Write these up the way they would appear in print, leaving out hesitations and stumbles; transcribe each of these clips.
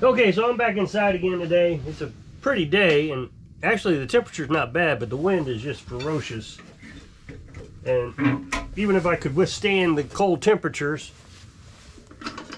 Okay, so I'm back inside again today. It's a pretty day, and actually the temperature's not bad, but the wind is just ferocious. And even if I could withstand the cold temperatures,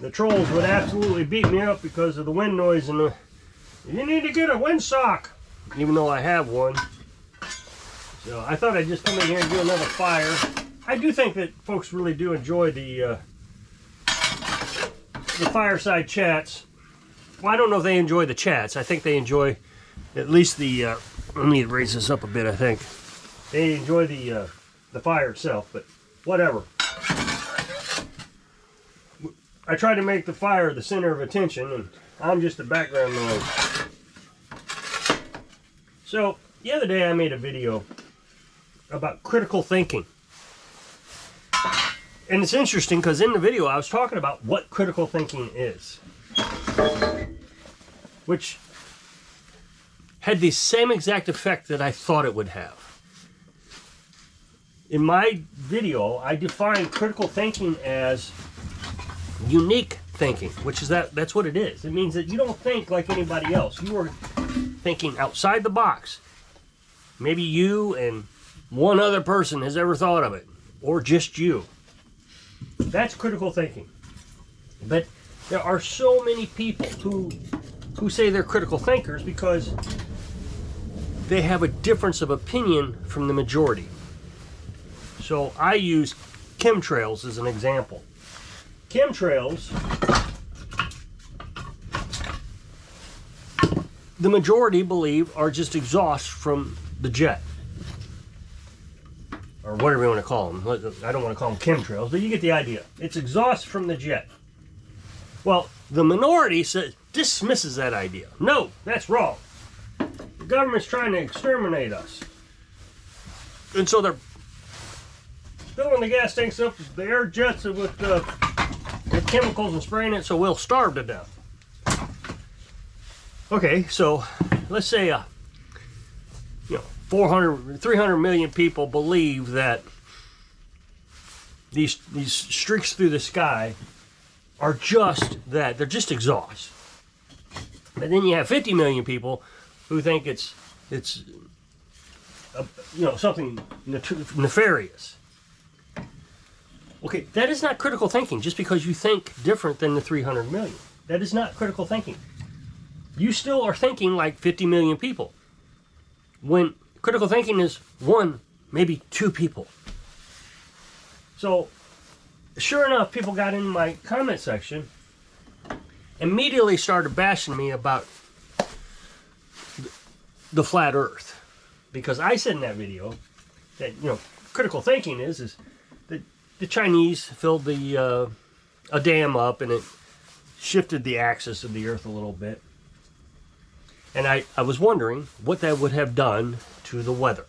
the trolls would absolutely beat me up because of the wind noise and the, you need to get a windsock, even though I have one. So I thought I'd just come in here and do another fire. I do think that folks really do enjoy the fireside chats. Well, I don't know if they enjoy the chats. I think they enjoy at least the, let me raise this up a bit, I think. They enjoy the fire itself, but whatever. I try to make the fire the center of attention, and I'm just the background noise. So, the other day I made a video about critical thinking. And it's interesting because in the video I was talking about what critical thinking is, which had the same exact effect that I thought it would have. In my video, I defined critical thinking as unique thinking, which is that's what it is. It means that you don't think like anybody else. You are thinking outside the box. Maybe you and one other person has ever thought of it, or just you. That's critical thinking. But there are so many people who say they're critical thinkers because they have a difference of opinion from the majority. So I use chemtrails as an example. Chemtrails, the majority believe are just exhaust from the jet, or whatever you want to call them. I don't want to call them chemtrails, but you get the idea. It's exhaust from the jet. Well, the minority dismisses that idea. No, that's wrong. The government's trying to exterminate us. And so they're filling the gas tanks up, the air jets with chemicals and spraying it so we'll starve to death. Okay, so let's say 300 million people believe that these streaks through the sky are just that. They're just exhaust. But then you have 50 million people who think it's something nefarious. Okay, that is not critical thinking just because you think different than the 300 million. That is not critical thinking. You still are thinking like 50 million people. When critical thinking is one, maybe two people. So, sure enough, people got in my comment section, immediately started bashing me about the flat earth. Because I said in that video that, critical thinking is that the Chinese filled a dam up and it shifted the axis of the earth a little bit. And I was wondering what that would have done to the weather.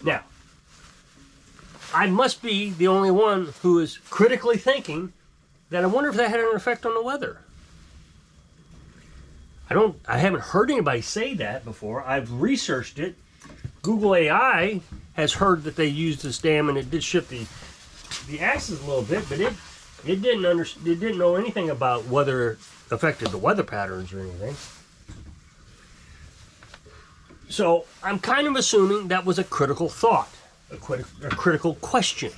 Now, I must be the only one who is critically thinking that I wonder if that had an effect on the weather. I haven't heard anybody say that before. I've researched it. Google AI has heard that they used this dam and it did shift the axis a little bit, but it didn't know anything about whether it affected the weather patterns or anything. So I'm kind of assuming that was a critical thought, a critical question.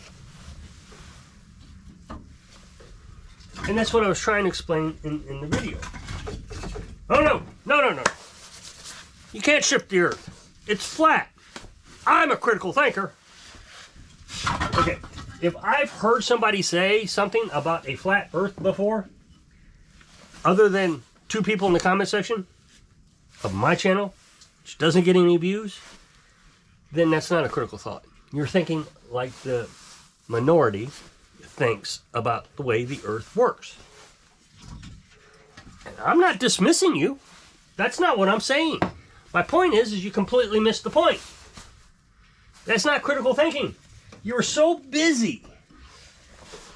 And that's what I was trying to explain in the video. Oh no. You can't shift the earth. It's flat. I'm a critical thinker. Okay, if I've heard somebody say something about a flat earth before, other than two people in the comment section of my channel, which doesn't get any views, then that's not a critical thought. You're thinking like the minority thinks about the way the earth works. And I'm not dismissing you. That's not what I'm saying. My point is you completely missed the point. That's not critical thinking. You're so busy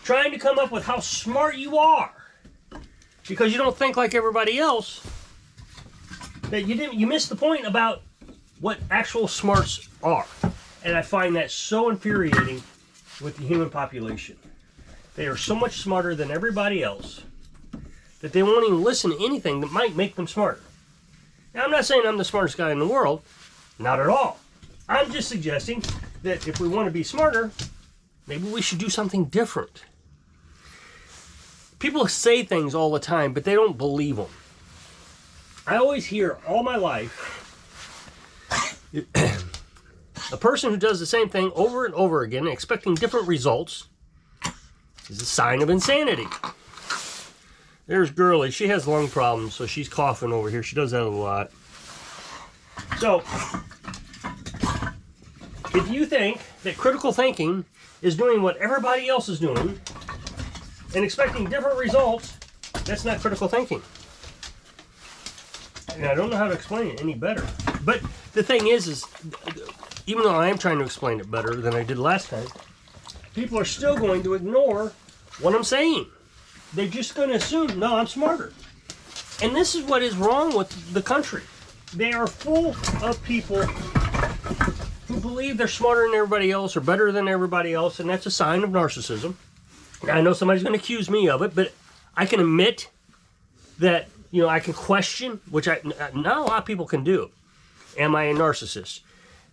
trying to come up with how smart you are because you don't think like everybody else that you missed the point about what actual smarts are. And I find that so infuriating with the human population. They are so much smarter than everybody else that they won't even listen to anything that might make them smarter. Now, I'm not saying I'm the smartest guy in the world. Not at all. I'm just suggesting that if we want to be smarter, maybe we should do something different. People say things all the time, but they don't believe them. I always hear all my life, a person who does the same thing over and over again, expecting different results, is a sign of insanity. There's Girly. She has lung problems, so she's coughing over here. She does that a lot. So, if you think that critical thinking is doing what everybody else is doing and expecting different results, that's not critical thinking. And I don't know how to explain it any better. But the thing is even though I am trying to explain it better than I did last time, people are still going to ignore what I'm saying. They're just going to assume, no, I'm smarter. And this is what is wrong with the country. They are full of people who believe they're smarter than everybody else or better than everybody else, and that's a sign of narcissism. Now, I know somebody's going to accuse me of it, but I can admit that, I can question, which not a lot of people can do. Am I a narcissist?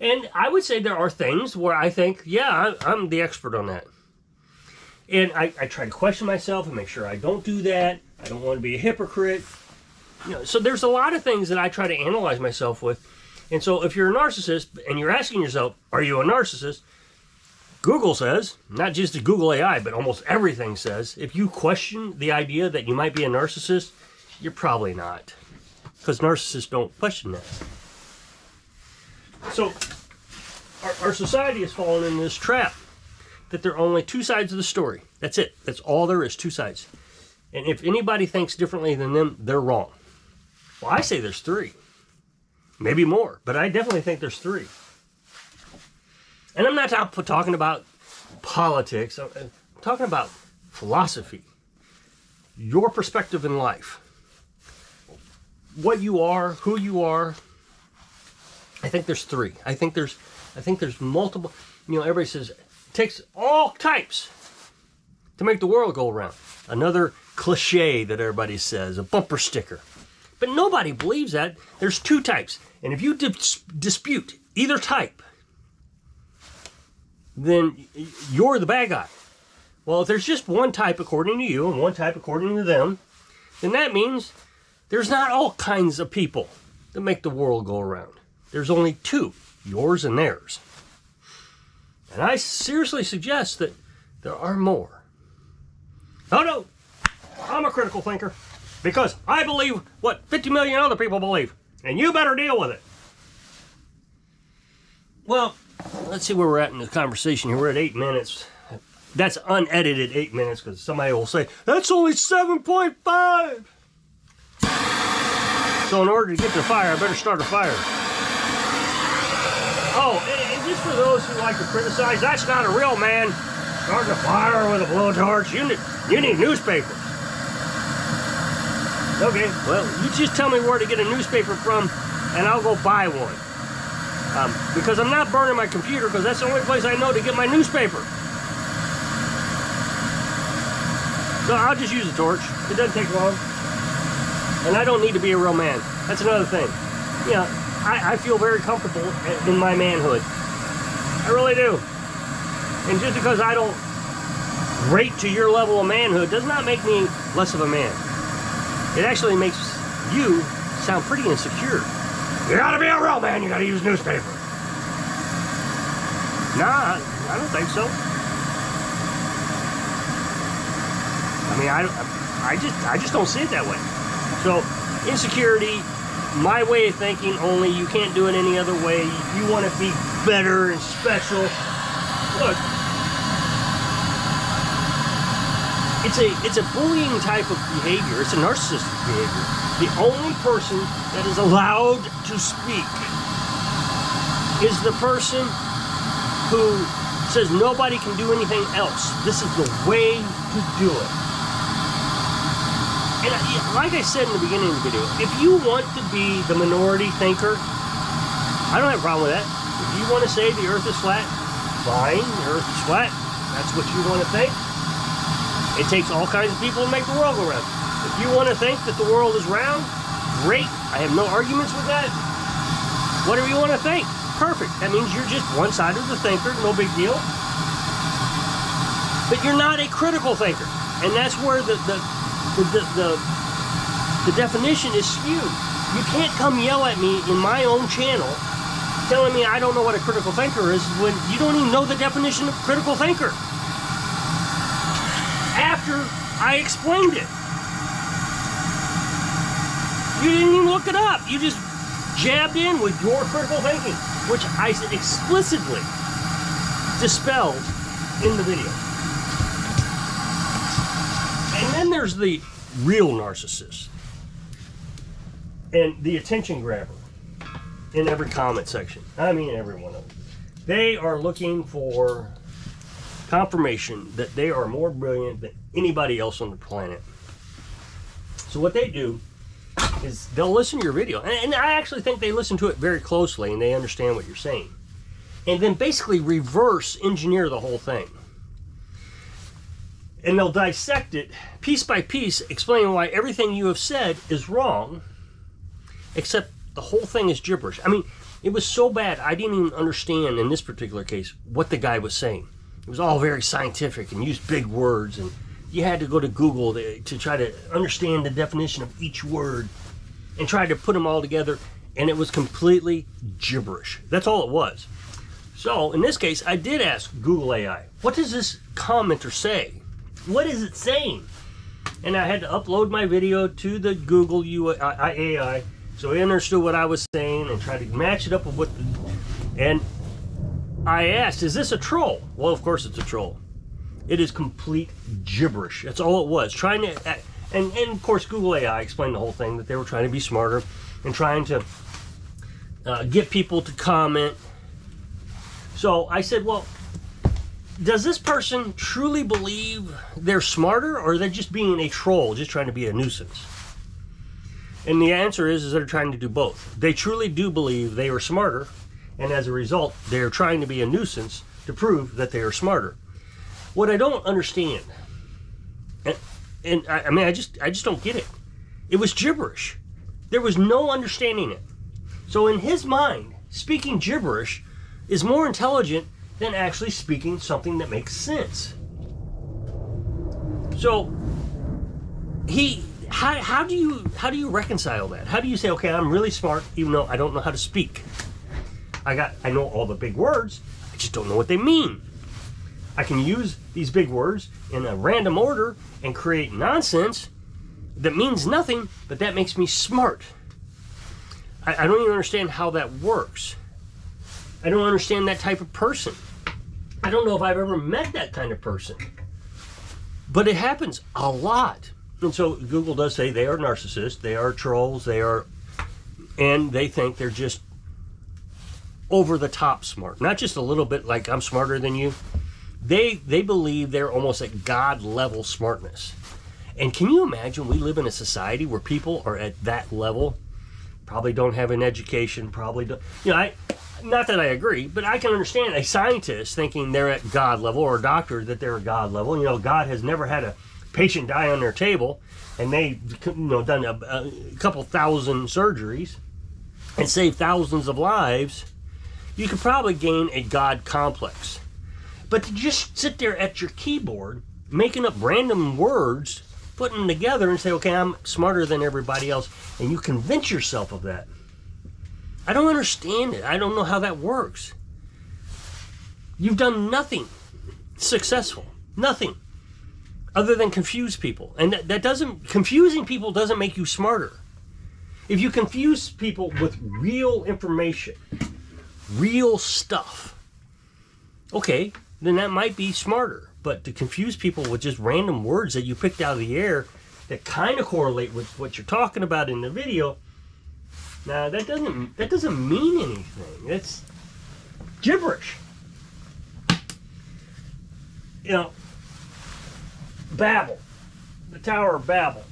And I would say there are things where I think, yeah, I'm the expert on that. And I try to question myself and make sure I don't do that. I don't want to be a hypocrite. So there's a lot of things that I try to analyze myself with. And so if you're a narcissist and you're asking yourself, are you a narcissist? Google says, not just the Google AI, but almost everything says, if you question the idea that you might be a narcissist, you're probably not. Because narcissists don't question that. So our society has fallen in this trap that there are only two sides of the story. That's it. That's all there is, two sides. And if anybody thinks differently than them, they're wrong. Well, I say there's three. Maybe more, but I definitely think there's three. And I'm not talking about politics. I'm talking about philosophy. Your perspective in life. What you are, who you are. I think there's three. I think there's multiple. Everybody says it takes all types to make the world go around. Another cliche that everybody says, a bumper sticker. But nobody believes that. There's two types. And if you dispute either type, then you're the bad guy. Well, if there's just one type according to you and one type according to them, then that means there's not all kinds of people that make the world go around. There's only two, yours and theirs. And I seriously suggest that there are more. Oh no, I'm a critical thinker because I believe what 50 million other people believe, and you better deal with it. Well, let's see where we're at in the conversation here. We're at 8 minutes. That's unedited 8 minutes because somebody will say, that's only 7.5. So in order to get to the fire, I better start a fire. Oh, and just for those who like to criticize, that's not a real man starting a fire with a blowtorch. You need newspapers. Okay, well, you just tell me where to get a newspaper from, and I'll go buy one. Because I'm not burning my computer, because that's the only place I know to get my newspaper. So I'll just use a torch. It doesn't take long. And I don't need to be a real man. That's another thing. I feel very comfortable in my manhood. I really do. And just because I don't rate to your level of manhood does not make me less of a man. It actually makes you sound pretty insecure. You gotta be a real man, you gotta use newspaper. Nah, I don't think so. I mean, I just don't see it that way. So, insecurity, my way of thinking only, you can't do it any other way. You want to be better and special. Look, it's a bullying type of behavior. It's a narcissistic behavior. The only person that is allowed to speak is the person who says nobody can do anything else. This is the way to do it. And like I said in the beginning of the video, if you want to be the minority thinker, I don't have a problem with that. If you want to say the earth is flat, fine, the earth is flat. That's what you want to think. It takes all kinds of people to make the world go round. If you want to think that the world is round, great. I have no arguments with that. Whatever you want to think, perfect. That means you're just one-sided thinker, no big deal. But you're not a critical thinker. And that's where the definition is skewed. You can't come yell at me in my own channel telling me I don't know what a critical thinker is when you don't even know the definition of critical thinker. After I explained it. You didn't even look it up. You just jabbed in with your critical thinking, which I explicitly dispelled in the video. And then there's the real narcissist and the attention grabber in every comment section. I mean, every one of them. They are looking for confirmation that they are more brilliant than anybody else on the planet. So what they do is they'll listen to your video, and I actually think they listen to it very closely and they understand what you're saying, and then basically reverse engineer the whole thing, and they'll dissect it piece by piece, explaining why everything you have said is wrong, except the whole thing is gibberish. I mean, it was so bad I didn't even understand in this particular case what the guy was saying. It was all very scientific and used big words, and you had to go to Google to try to understand the definition of each word and try to put them all together, and it was completely gibberish. That's all it was. So in this case, I did ask Google AI, what does this commenter say? What is it saying? And I had to upload my video to the Google AI so it understood what I was saying and try to match it up with what and I asked, is this a troll? Well, of course it's a troll. It is complete gibberish. That's all it was. Trying to, and of course Google AI explained the whole thing, that they were trying to be smarter and trying to get people to comment. So I said, well, does this person truly believe they're smarter, or are they just being a troll, just trying to be a nuisance? And the answer is they're trying to do both. They truly do believe they are smarter, and as a result, they're trying to be a nuisance to prove that they are smarter. What I don't understand, and I mean, I just don't get it. It was gibberish. There was no understanding it. So in his mind, speaking gibberish is more intelligent than actually speaking something that makes sense. So how do you reconcile that? How do you say, okay, I'm really smart even though I don't know how to speak? I know all the big words, I just don't know what they mean. I can use these big words in a random order and create nonsense that means nothing, but that makes me smart. I don't even understand how that works. I don't understand that type of person. I don't know if I've ever met that kind of person. But it happens a lot. And so Google does say they are narcissists, they are trolls, and they think they're just over the top smart. Not just a little bit like I'm smarter than you. They believe they're almost at God level smartness. And can you imagine we live in a society where people are at that level? Probably don't have an education, probably don't, not that I agree, but I can understand a scientist thinking they're at God level, or a doctor that they're at God level. God has never had a patient die on their table, and they've done a couple thousand surgeries and saved thousands of lives. You could probably gain a God complex. But to just sit there at your keyboard, making up random words, putting them together and say, okay, I'm smarter than everybody else, and you convince yourself of that. I don't understand it. I don't know how that works. You've done nothing successful. Nothing. Other than confuse people. And confusing people doesn't make you smarter. If you confuse people with real information, real stuff, okay, then that might be smarter. But to confuse people with just random words that you picked out of the air that kind of correlate with what you're talking about in the video, now that doesn't mean anything. It's gibberish. Babel, the Tower of Babel.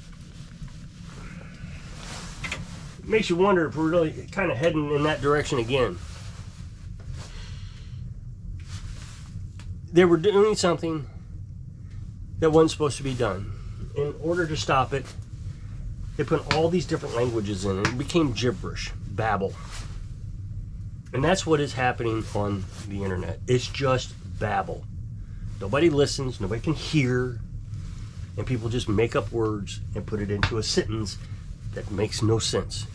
It makes you wonder if we're really kind of heading in that direction again. They were doing something that wasn't supposed to be done. In order to stop it, They put all these different languages in, and it became gibberish, babble. And that's what is happening on the internet. It's just babble. Nobody listens, nobody can hear, and people just make up words and put it into a sentence that makes no sense.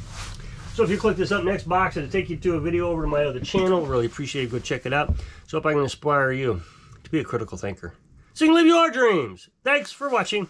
So if you click this up next box, it'll take you to a video over to my other channel. Really appreciate it. Go check it out. So hope I can inspire you to be a critical thinker, so you can live your dreams. Thanks for watching.